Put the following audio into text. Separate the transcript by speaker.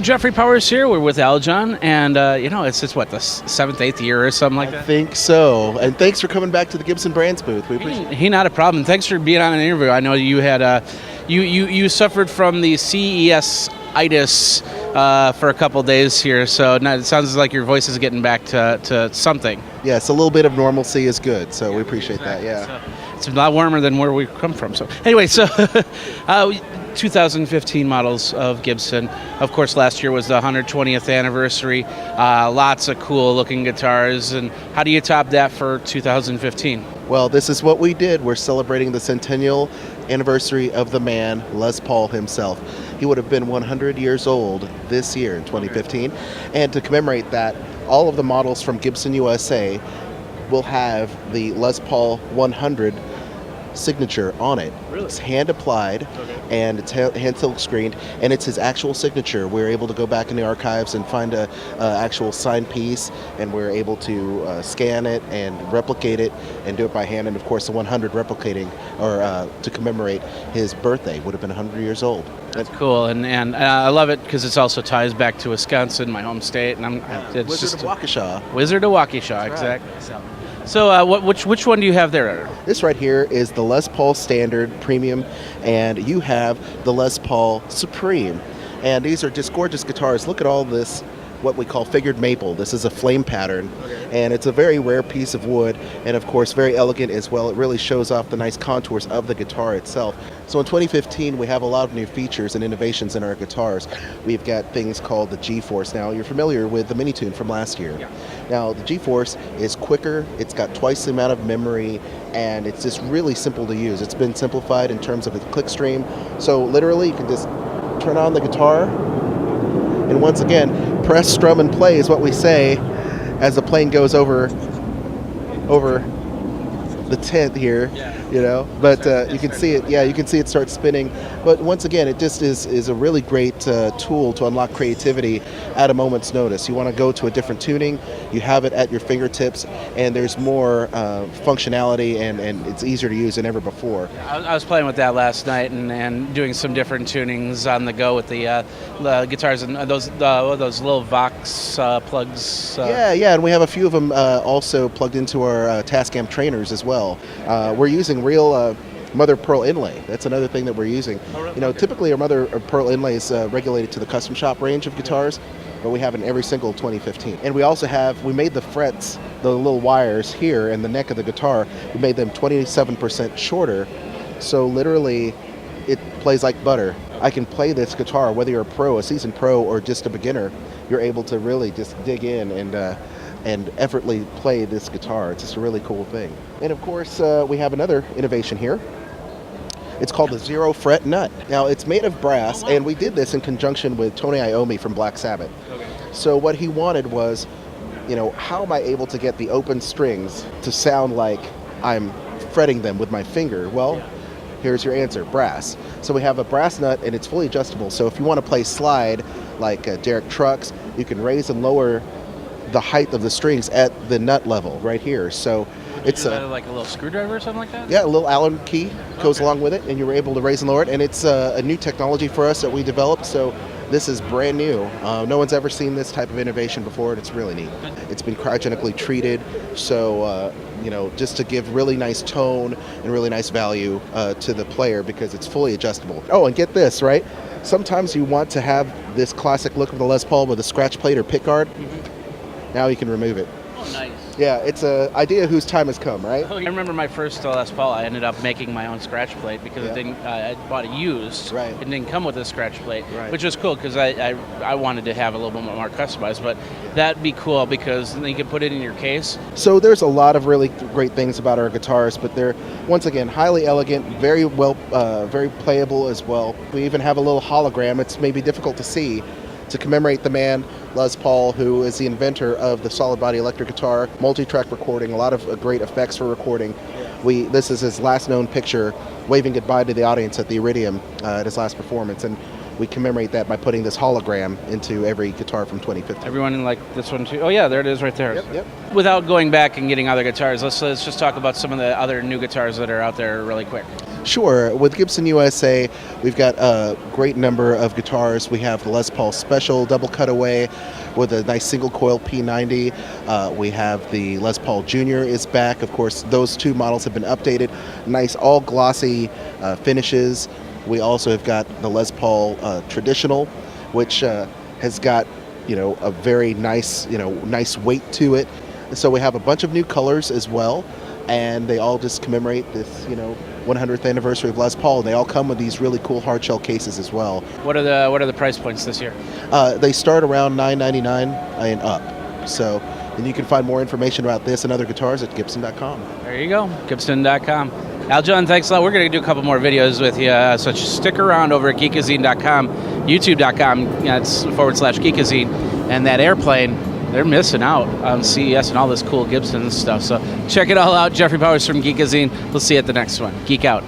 Speaker 1: Jeffrey Powers here. We're with Aljon, and it's what, the 7th, 8th year or something like that?
Speaker 2: I think so. And thanks for coming back to the Gibson Brands booth. We appreciate it.
Speaker 1: Hey, not a problem. Thanks for being on an interview. I know you had you suffered from the CES-itis for a couple days here, so now it sounds like your voice is getting back to something.
Speaker 2: Yes, a little bit of normalcy is good, so we appreciate that, yeah.
Speaker 1: So it's a lot warmer than where we come from. So anyway, 2015 models of Gibson. Of course, last year was the 120th anniversary. Lots of cool looking guitars. And how do you top that for 2015?
Speaker 2: Well, this is what we did. We're celebrating the centennial anniversary of the man, Les Paul himself. He would have been 100 years old this year in 2015. And to commemorate that, all of the models from Gibson USA will have the Les Paul 100 signature on it.
Speaker 1: Really?
Speaker 2: It's hand applied, and it's hand silk screened, and it's his actual signature. We're able to go back in the archives and find a actual signed piece, and we're able to scan it and replicate it and do it by hand. And of course, the 100 replicating or to commemorate his birthday would have been 100 years old.
Speaker 1: That's cool, and I love it because it also ties back to Wisconsin, my home state, and it's
Speaker 2: Wizard of Waukesha.
Speaker 1: Wizard of Waukesha, exactly. So which one do you have there?
Speaker 2: This right here is the Les Paul Standard Premium, and you have the Les Paul Supreme. And these are just gorgeous guitars. Look at all this, what we call figured maple. This is a flame pattern, and it's a very rare piece of wood, and of course very elegant as well. It really shows off the nice contours of the guitar itself. So in 2015, we have a lot of new features and innovations in our guitars. We've got things called the Geforce. Now, you're familiar with the Minitune from last year.
Speaker 1: Yeah.
Speaker 2: Now, the Geforce is quicker, it's got twice the amount of memory, and it's just really simple to use. It's been simplified in terms of its click stream. So literally, you can just turn on the guitar, and once again, press, strum, and play is what we say as the plane goes over the tent here, you know. But you can see it. Yeah, you can see it start spinning. But once again, it just is a really great tool to unlock creativity at a moment's notice. You want to go to a different tuning, you have it at your fingertips, and there's more functionality, and it's easier to use than ever before.
Speaker 1: I was playing with that last night and doing some different tunings on the go with the guitars and those little Vox plugs.
Speaker 2: Yeah, and we have a few of them also plugged into our Tascam trainers as well. We're using real mother pearl inlay. That's another thing that we're using.
Speaker 1: Oh, really?
Speaker 2: You know, typically our mother pearl inlay is regulated to the custom shop range of guitars, but we have in every single 2015. And we also we made the frets, the little wires here and the neck of the guitar, we made them 27% shorter. So literally, it plays like butter. I can play this guitar, whether you're a pro, a seasoned pro, or just a beginner. You're able to really just dig in and effortlessly play this guitar. It's just a really cool thing. And of course, we have another innovation here. It's called the Zero Fret Nut. Now, it's made of brass, and we did this in conjunction with Tony Iommi from Black Sabbath.
Speaker 1: Okay.
Speaker 2: So what he wanted was, you know, how am I able to get the open strings to sound like I'm fretting them with my finger? Well, here's your answer, brass. So we have a brass nut, and it's fully adjustable. So if you want to play slide, like Derek Trucks, you can raise and lower the height of the strings at the nut level right here. So it's
Speaker 1: like a little screwdriver or something like that?
Speaker 2: Yeah, a little Allen key goes along with it, and you're able to raise and lower it. And it's a new technology for us that we developed. So this is brand new. No one's ever seen this type of innovation before, and it's really neat. It's been cryogenically treated, so you know, just to give really nice tone and really nice value to the player, because it's fully adjustable. Oh, and get this, right? Sometimes you want to have this classic look of the Les Paul with a scratch plate or pickguard. Now you can remove it.
Speaker 1: Oh, nice.
Speaker 2: Yeah, it's an idea whose time has come, right?
Speaker 1: I remember my first Les Paul. I ended up making my own scratch plate because it didn't. I bought it used.
Speaker 2: Right.
Speaker 1: It didn't come with a scratch plate,
Speaker 2: right,
Speaker 1: which was cool because I wanted to have a little bit more customized. But that'd be cool because then you can put it in your case.
Speaker 2: So there's a lot of really great things about our guitars, but they're once again highly elegant, very well, very playable as well. We even have a little hologram. It's maybe difficult to see, to commemorate the man, Les Paul, who is the inventor of the solid body electric guitar, multi-track recording, a lot of great effects for recording. This is his last known picture, waving goodbye to the audience at the Iridium at his last performance, and we commemorate that by putting this hologram into every guitar from 2015.
Speaker 1: Everyone like this one too? Oh yeah, there it is right there.
Speaker 2: Yep.
Speaker 1: Without going back and getting other guitars, let's just talk about some of the other new guitars that are out there really quick.
Speaker 2: Sure. With Gibson USA, we've got a great number of guitars. We have the Les Paul Special double cutaway with a nice single coil P90. We have the Les Paul Junior is back. Of course, those two models have been updated. Nice all glossy finishes. We also have got the Les Paul Traditional, which has got a very nice nice weight to it. So we have a bunch of new colors as well, and they all just commemorate this 100th anniversary of Les Paul. And they all come with these really cool hard shell cases as well.
Speaker 1: What are the price points this year?
Speaker 2: They start around $9.99 and up. So, and you can find more information about this and other guitars at Gibson.com.
Speaker 1: There you go, Gibson.com. Aljon, thanks a lot. We're going to do a couple more videos with you, so just stick around over at Geekazine.com, YouTube.com, it's /Geekazine, and that airplane, they're missing out on CES and all this cool Gibson stuff. So check it all out. Jeffrey Powers from Geekazine. We'll see you at the next one. Geek out.